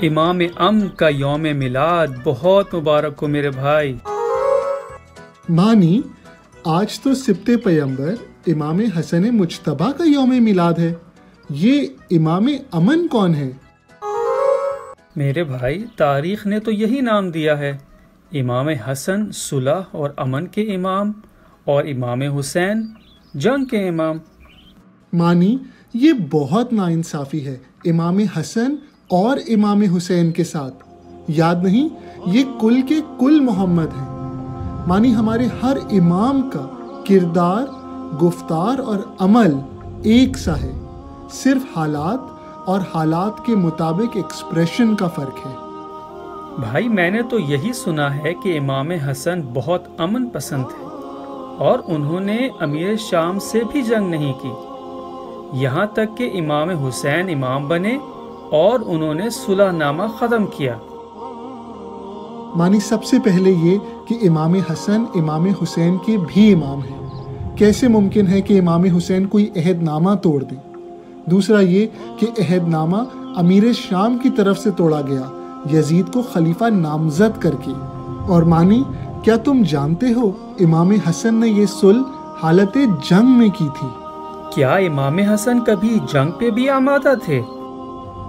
امام امن کا یوم میلاد بہت مبارک ہو میرے بھائی۔ مانی، آج تو سبت پیمبر امام حسن مجتبیٰ کا یوم میلاد ہے، یہ امام امن کون ہے؟ میرے بھائی، تاریخ نے تو یہی نام دیا ہے، امام حسن صلح اور امن کے امام، اور امام حسین جنگ کے امام۔ مانی، یہ بہت ناانصافی ہے امام حسن اور امام حسین کے ساتھ، یاد نہیں یہ کل کے کل محمد ہیں۔ مانی، ہمارے ہر امام کا کردار، گفتار اور عمل ایک سا ہے، صرف حالات اور حالات کے مطابق ایکسپریشن کا فرق ہے۔ بھائی، میں نے تو یہی سنا ہے کہ امام حسن بہت امن پسند تھے اور انہوں نے امیر شام سے بھی جنگ نہیں کی، یہاں تک کہ امام حسین امام بنے اور انہوں نے صلح نامہ ختم کیا۔ مانی، سب سے پہلے یہ کہ امام حسن امام حسین کے بھی امام ہیں، کیسے ممکن ہے کہ امام حسین کوئی عہد نامہ توڑ دیں؟ دوسرا یہ کہ عہد نامہ امیر شام کی طرف سے توڑا گیا یزید کو خلیفہ نامزد کر کے۔ اور مانی، کیا تم جانتے ہو امام حسن نے یہ صلح حالت جنگ میں کی تھی؟ کیا امام حسن کبھی جنگ پہ بھی آمادہ تھے؟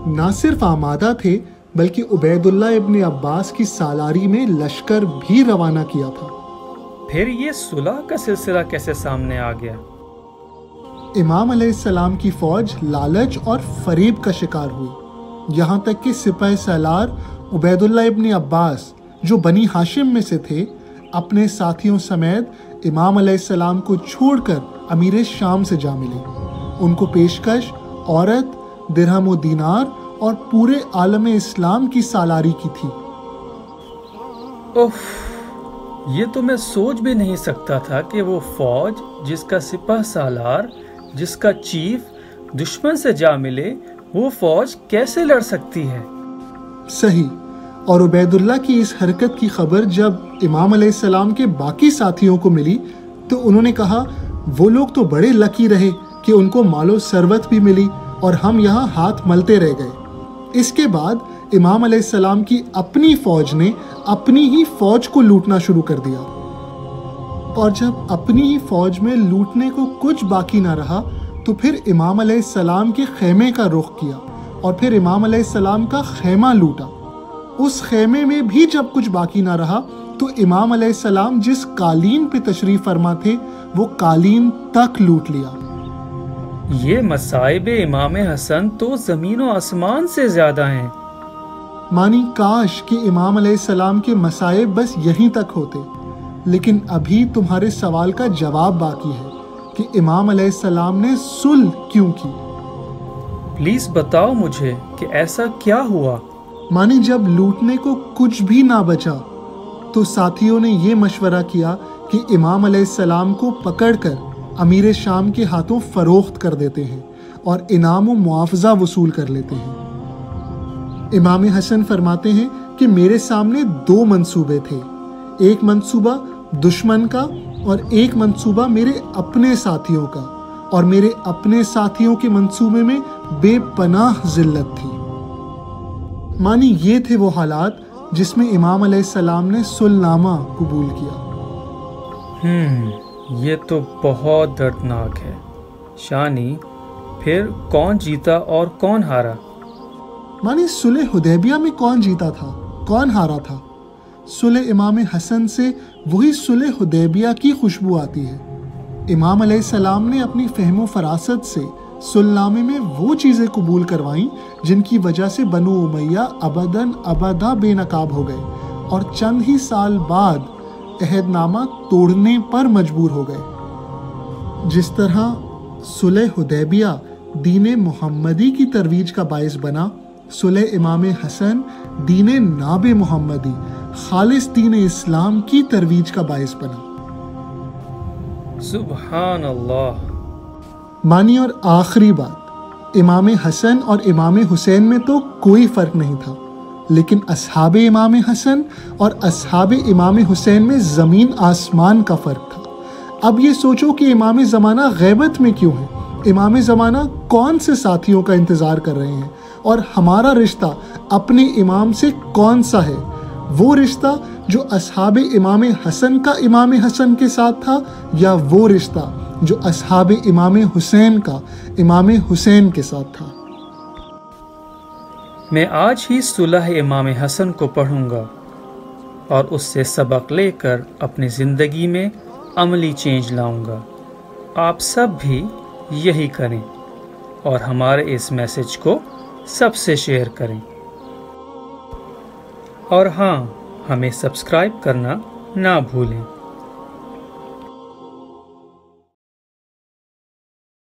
نہ صرف آمادہ تھے بلکہ عبید اللہ ابن عباس کی سالاری میں لشکر بھی روانہ کیا تھا۔ پھر یہ صلح کا سلسلہ کیسے سامنے آ گیا؟ امام علیہ السلام کی فوج لالچ اور فریب کا شکار ہوئی، یہاں تک کہ سپہ سالار عبید اللہ ابن عباس جو بنی ہاشم میں سے تھے، اپنے ساتھیوں سمیت امام علیہ السلام کو چھوڑ کر امیر شام سے جا ملے۔ ان کو پیشکش عورت، درہم و دینار اور پورے عالم اسلام کی سالاری کی تھی۔ اوف، یہ تو میں سوچ بھی نہیں سکتا تھا کہ وہ فوج جس کا سپہ سالار، جس کا چیف دشمن سے جا ملے، وہ فوج کیسے لڑ سکتی ہے؟ صحیح، اور عبید اللہ کی اس حرکت کی خبر جب امام علیہ السلام کے باقی ساتھیوں کو ملی تو انہوں نے کہا وہ لوگ تو بڑے لکی رہے کہ ان کو مال و ثروت بھی ملی اور ہم یہاں ہاتھ ملتے رہ گئے۔ اس کے بعد امام علیہ السلام کی اپنی فوج نے اپنی ہی فوج کو لوٹنا شروع کر دیا، اور جب اپنی ہی فوج میں لوٹنے کو کچھ باقی نہ رہا تو پھر امام علیہ السلام کے خیمے کا رخ کیا اور پھر امام علیہ السلام کا خیمہ لوٹا۔ اس خیمے میں بھی جب کچھ باقی نہ رہا تو امام علیہ السلام جس قالین پہ تشریف فرما تھے وہ قالین تک لوٹ لیا۔ یہ مصائب امام حسن تو زمین و آسمان سے زیادہ ہیں۔ مانی، کاش کہ امام علیہ السلام کے مصائب بس یہیں تک ہوتے، لیکن ابھی تمہارے سوال کا جواب باقی ہے کہ امام علیہ السلام نے صلح کیوں کی۔ پلیز بتاؤ مجھے کہ ایسا کیا ہوا؟ مانی، جب لوٹنے کو کچھ بھی نہ بچا تو ساتھیوں نے یہ مشورہ کیا کہ امام علیہ السلام کو پکڑ کر امیر شام کے ہاتھوں فروخت کر دیتے ہیں اور انعام و معاوضہ وصول کر لیتے ہیں۔ امام حسن فرماتے ہیں کہ میرے سامنے دو منصوبے تھے، ایک منصوبہ دشمن کا اور ایک منصوبہ میرے اپنے ساتھیوں کا، اور میرے اپنے ساتھیوں کے منصوبے میں بے پناہ ذلت تھی۔ مانی، یہ تھے وہ حالات جس میں امام علیہ السلام نے صلح نامہ قبول کیا۔ یہ تو بہت دردناک ہے۔ شانی، پھر کون جیتا اور کون ہارا؟ مانی، صلح حدیبیہ میں کون جیتا تھا، کون ہارا تھا؟ صلح امام حسن سے وہی صلح حدیبیہ کی خوشبو آتی ہے۔ امام علیہ السلام نے اپنی فہم و فراست سے صلح نامے میں وہ چیزیں قبول کروائیں جن کی وجہ سے بنو امیہ ابداً ابدا بے نقاب ہو گئے اور چند ہی سال بعد عہد نامہ توڑنے پر مجبور ہو گئے۔ جس طرح صلح حدیبیہ دین محمدی کی ترویج کا باعث بنا، صلح امام حسن دین ناب محمدی، خالص دین اسلام کی ترویج کا باعث بنا۔ سبحان اللہ۔ مانی، اور آخری بات، امام حسن اور امام حسین میں تو کوئی فرق نہیں تھا، لیکن اصحاب امام حسن اور اصحاب امام حسین میں زمین آسمان کا فرق تھا۔ اب یہ سوچو کہ امام زمانہ غیبت میں کیوں ہے، امام زمانہ کون سے ساتھیوں کا انتظار کر رہے ہیں اور ہمارا رشتہ اپنے امام سے کون سا ہے؟ وہ رشتہ جو اصحاب امام حسن کا امام حسن کے ساتھ تھا، یا وہ رشتہ جو اصحاب امام حسین کا امام حسین کے ساتھ تھا؟ میں آج ہی صلح امام حسن کو پڑھوں گا اور اس سے سبق لے کر اپنی زندگی میں عملی چینج لاؤں گا۔ آپ سب بھی یہی کریں اور ہمارے اس میسج کو سب سے شیئر کریں، اور ہاں، ہمیں سبسکرائب کرنا نہ بھولیں۔